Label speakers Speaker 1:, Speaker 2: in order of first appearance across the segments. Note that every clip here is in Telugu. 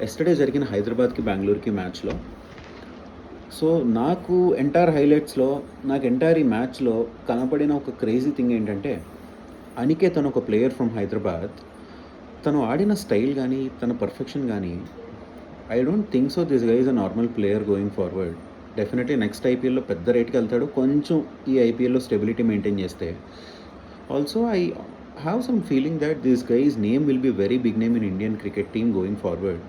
Speaker 1: ఎస్టర్డే జరిగిన హైదరాబాద్కి బెంగళూరుకి మ్యాచ్లో సో నాకు ఎంటైర్ ఈ మ్యాచ్లో కనపడిన ఒక క్రేజీ థింగ్ ఏంటంటే అనికేత్ తను ఒక ప్లేయర్ ఫ్రమ్ హైదరాబాద్. తను ఆడిన స్టైల్ కానీ తన పర్ఫెక్షన్ కానీ I don't think so this guy is a normal player going forward. Definitely next ఐపీఎల్లో పెద్ద రేట్కి వెళ్తాడు, కొంచెం ఈ ఐపీఎల్లో స్టెబిలిటీ మెయింటైన్ చేస్తే. Also I have some feeling that this guy's name will be very big name in Indian cricket team going forward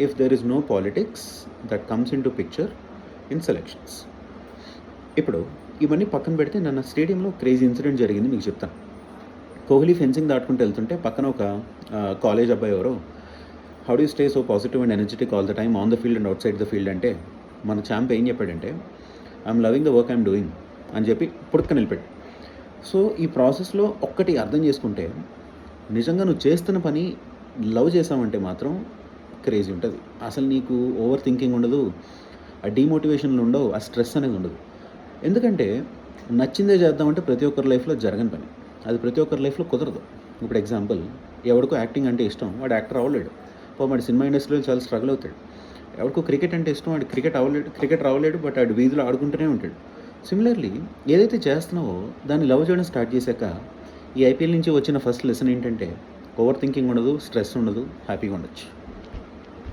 Speaker 1: if there is no politics that comes into picture in selections. ఇప్పుడు ఇవన్నీ పక్కన పెడితే నన్ను స్టేడియంలో క్రేజీ ఇన్సిడెంట్ జరిగింది మీకు చెప్తాను. కోహ్లీ ఫెన్సింగ్ దాటుకుంటూ వెళ్తుంటే పక్కన ఒక కాలేజ్ అబ్బాయి ఎవరో how do stay so positive and energetic all the time on the field and out side the field అంటే మన ఛాంప్ ఏం చెప్పాడంటే I'm loving the work I'm doing అని చెప్పి పుట్టుకొని వెళ్ళిపోయాడు. సో ఈ ప్రాసెస్లో ఒక్కటి అర్థం చేసుకుంటే నిజంగా నువ్వు చేస్తున్న పని లవ్ చేసావంటే మాత్రం క్రేజీ ఉంటుంది. అసలు నీకు ఓవర్ థింకింగ్ ఉండదు, ఆ డీమోటివేషన్లు ఉండవు, ఆ స్ట్రెస్ అనేది ఉండదు. ఎందుకంటే నచ్చిందే చేద్దామంటే ప్రతి ఒక్కరి లైఫ్లో జరగని పని, అది ప్రతి ఒక్కరి లైఫ్లో కుదరదు. ఇప్పుడు ఎగ్జాంపుల్, ఎవరికో యాక్టింగ్ అంటే ఇష్టం, వాడు యాక్టర్ అవ్వలేడు, వాడు సినిమా ఇండస్ట్రీలో చాలా స్ట్రగుల్ అవుతాడు. ఎవరికో క్రికెట్ అంటే ఇష్టం, వాడు క్రికెట్ రావలేడు, బట్ వాడు వీధిలో ఆడుకుంటూనే ఉంటాడు. సిమిలర్లీ ఏదైతే చేస్తున్నావో దాన్ని లవ్ చేయడం స్టార్ట్ చేశాక ఈ ఐపీఎల్ నుంచి వచ్చిన ఫస్ట్ లెసన్ ఏంటంటే ఓవర్ థింకింగ్ ఉండదు, స్ట్రెస్ ఉండదు, హ్యాపీగా ఉండొచ్చు.